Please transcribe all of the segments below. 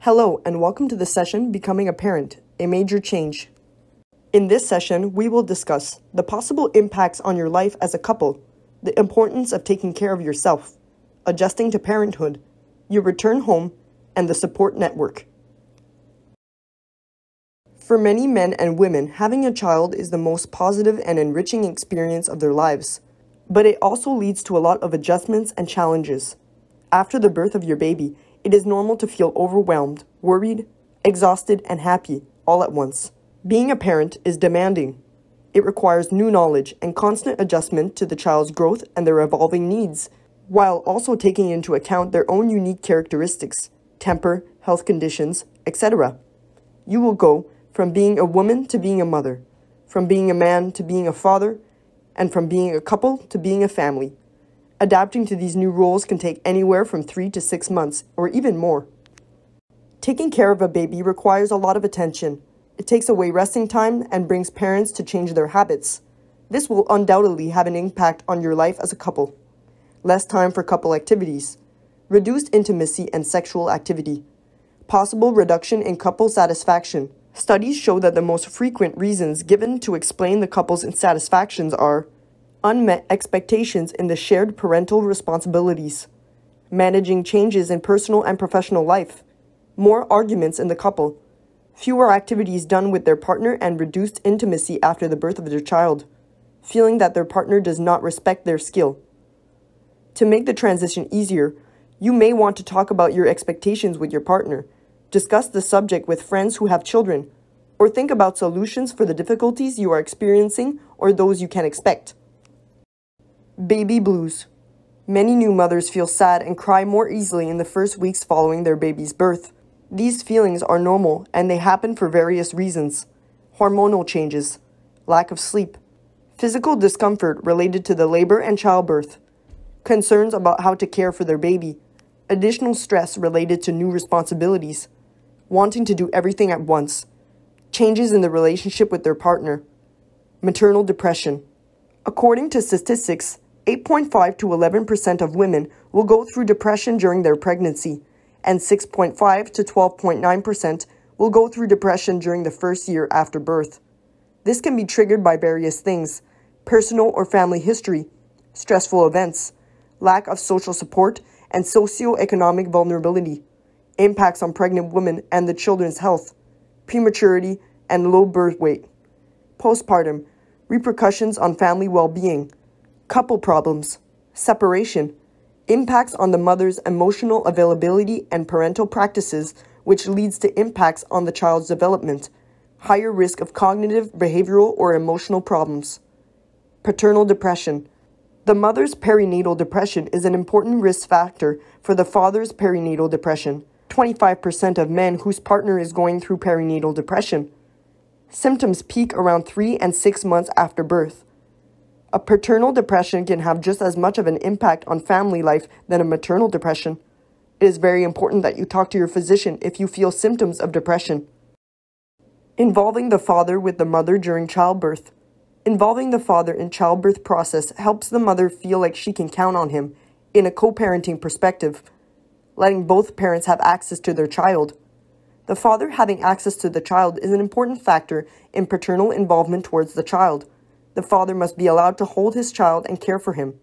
Hello and welcome to the session Becoming a Parent, a Major Change. In this session, we will discuss the possible impacts on your life as a couple, the importance of taking care of yourself, adjusting to parenthood, your return home, and the support network. For many men and women, having a child is the most positive and enriching experience of their lives, but it also leads to a lot of adjustments and challenges. After the birth of your baby, it is normal to feel overwhelmed, worried, exhausted, and happy all at once. Being a parent is demanding. It requires new knowledge and constant adjustment to the child's growth and their evolving needs, while also taking into account their own unique characteristics, temper, health conditions, etc. You will go from being a woman to being a mother, from being a man to being a father, and from being a couple to being a family. Adapting to these new roles can take anywhere from 3 to 6 months, or even more. Taking care of a baby requires a lot of attention. It takes away resting time and brings parents to change their habits. This will undoubtedly have an impact on your life as a couple. Less time for couple activities. Reduced intimacy and sexual activity. Possible reduction in couple satisfaction. Studies show that the most frequent reasons given to explain the couple's insatisfactions are unmet expectations in the shared parental responsibilities, managing changes in personal and professional life, more arguments in the couple, fewer activities done with their partner, and reduced intimacy after the birth of their child, feeling that their partner does not respect their skill. To make the transition easier, you may want to talk about your expectations with your partner, discuss the subject with friends who have children, or think about solutions for the difficulties you are experiencing or those you can expect. Baby blues. Many new mothers feel sad and cry more easily in the first weeks following their baby's birth. These feelings are normal and they happen for various reasons. Hormonal changes, lack of sleep, physical discomfort related to the labor and childbirth, concerns about how to care for their baby, additional stress related to new responsibilities, wanting to do everything at once, changes in the relationship with their partner, maternal depression. According to statistics, 8.5 to 11% of women will go through depression during their pregnancy, and 6.5 to 12.9% will go through depression during the first year after birth. This can be triggered by various things: personal or family history, stressful events, lack of social support, and socioeconomic vulnerability, impacts on pregnant women and the children's health, prematurity and low birth weight, postpartum, repercussions on family well-being, couple problems, separation, impacts on the mother's emotional availability and parental practices, which leads to impacts on the child's development, higher risk of cognitive, behavioral, or emotional problems. Paternal depression. The mother's perinatal depression is an important risk factor for the father's perinatal depression. 25% of men whose partner is going through perinatal depression. Symptoms peak around 3 and 6 months after birth. A paternal depression can have just as much of an impact on family life than a maternal depression. It is very important that you talk to your physician if you feel symptoms of depression. Involving the father with the mother during childbirth. Involving the father in childbirth process helps the mother feel like she can count on him in a co-parenting perspective, letting both parents have access to their child. The father having access to the child is an important factor in paternal involvement towards the child. The father must be allowed to hold his child and care for him.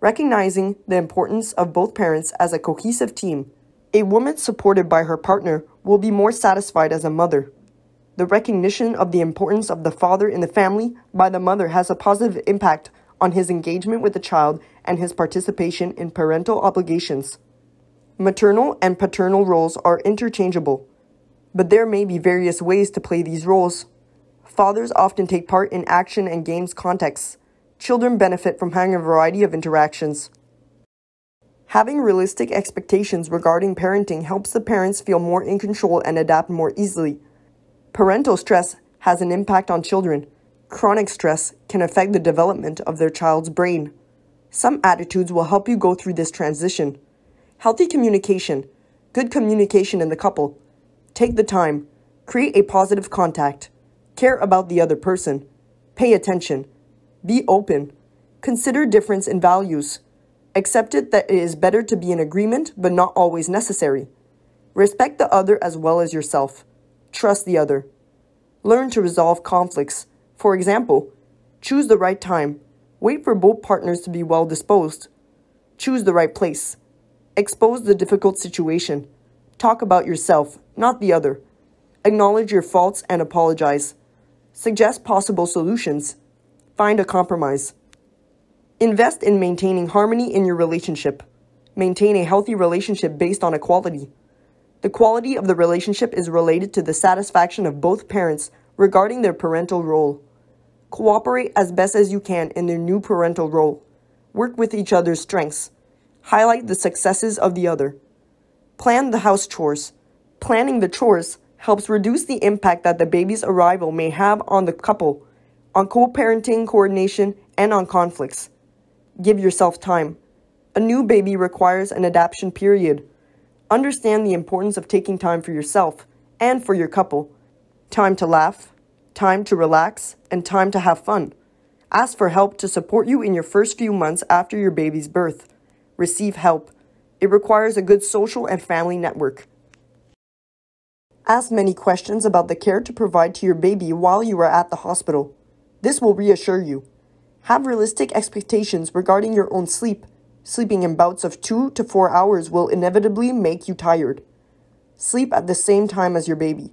Recognizing the importance of both parents as a cohesive team, a woman supported by her partner will be more satisfied as a mother. The recognition of the importance of the father in the family by the mother has a positive impact on his engagement with the child and his participation in parental obligations. Maternal and paternal roles are interchangeable, but there may be various ways to play these roles. Fathers often take part in action and games contexts. Children benefit from having a variety of interactions. Having realistic expectations regarding parenting helps the parents feel more in control and adapt more easily. Parental stress has an impact on children. Chronic stress can affect the development of their child's brain. Some attitudes will help you go through this transition. Healthy communication. Good communication in the couple. Take the time. Create a positive contact. Care about the other person. Pay attention. Be open. Consider difference in values. Accept it that it is better to be in agreement but not always necessary. Respect the other as well as yourself. Trust the other. Learn to resolve conflicts. For example, choose the right time. Wait for both partners to be well disposed. Choose the right place. Expose the difficult situation. Talk about yourself, not the other. Acknowledge your faults and apologize. Suggest possible solutions. Find a compromise. Invest in maintaining harmony in your relationship. Maintain a healthy relationship based on equality. The quality of the relationship is related to the satisfaction of both parents regarding their parental role. Cooperate as best as you can in their new parental role. Work with each other's strengths. Highlight the successes of the other. Plan the house chores. Planning the chores helps reduce the impact that the baby's arrival may have on the couple, on co-parenting coordination, and on conflicts. Give yourself time. A new baby requires an adaptation period. Understand the importance of taking time for yourself and for your couple. Time to laugh, time to relax, and time to have fun. Ask for help to support you in your first few months after your baby's birth. Receive help. It requires a good social and family network. Ask many questions about the care to provide to your baby while you are at the hospital. This will reassure you. Have realistic expectations regarding your own sleep. Sleeping in bouts of 2 to 4 hours will inevitably make you tired. Sleep at the same time as your baby,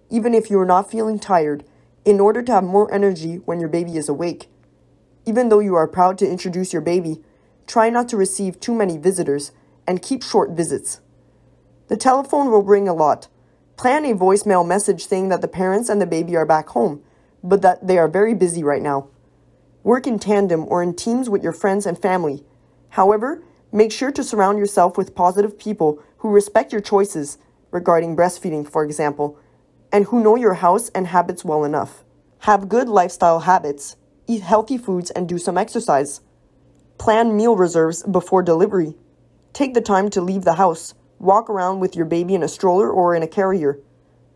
even if you are not feeling tired, in order to have more energy when your baby is awake. Even though you are proud to introduce your baby, try not to receive too many visitors and keep short visits. The telephone will ring a lot. Plan a voicemail message saying that the parents and the baby are back home, but that they are very busy right now. Work in tandem or in teams with your friends and family. However, make sure to surround yourself with positive people who respect your choices regarding breastfeeding, for example, and who know your house and habits well enough. Have good lifestyle habits. Eat healthy foods and do some exercise. Plan meal reserves before delivery. Take the time to leave the house. Walk around with your baby in a stroller or in a carrier.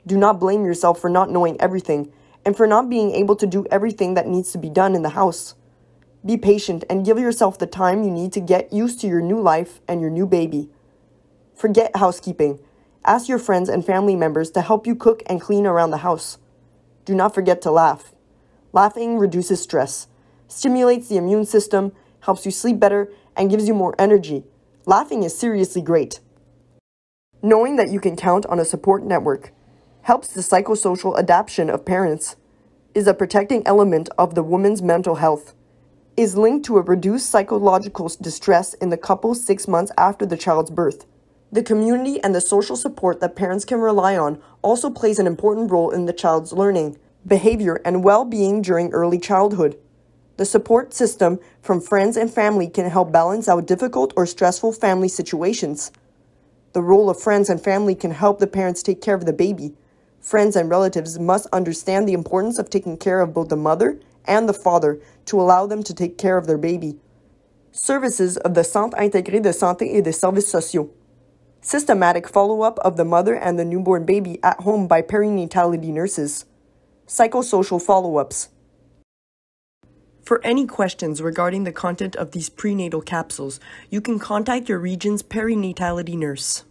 Do not blame yourself for not knowing everything and for not being able to do everything that needs to be done in the house. Be patient and give yourself the time you need to get used to your new life and your new baby. Forget housekeeping. Ask your friends and family members to help you cook and clean around the house. Do not forget to laugh. Laughing reduces stress, stimulates the immune system, helps you sleep better, and gives you more energy. Laughing is seriously great. Knowing that you can count on a support network helps the psychosocial adaptation of parents, is a protecting element of the woman's mental health, is linked to a reduced psychological distress in the couple 6 months after the child's birth. The community and the social support that parents can rely on also plays an important role in the child's learning, behavior, and well-being during early childhood. The support system from friends and family can help balance out difficult or stressful family situations. The role of friends and family can help the parents take care of the baby. Friends and relatives must understand the importance of taking care of both the mother and the father to allow them to take care of their baby. Services of the Centre Intégré de Santé et des Services Sociaux. Systematic follow-up of the mother and the newborn baby at home by perinatality nurses. Psychosocial follow-ups. For any questions regarding the content of these prenatal capsules, you can contact your region's perinatality nurse.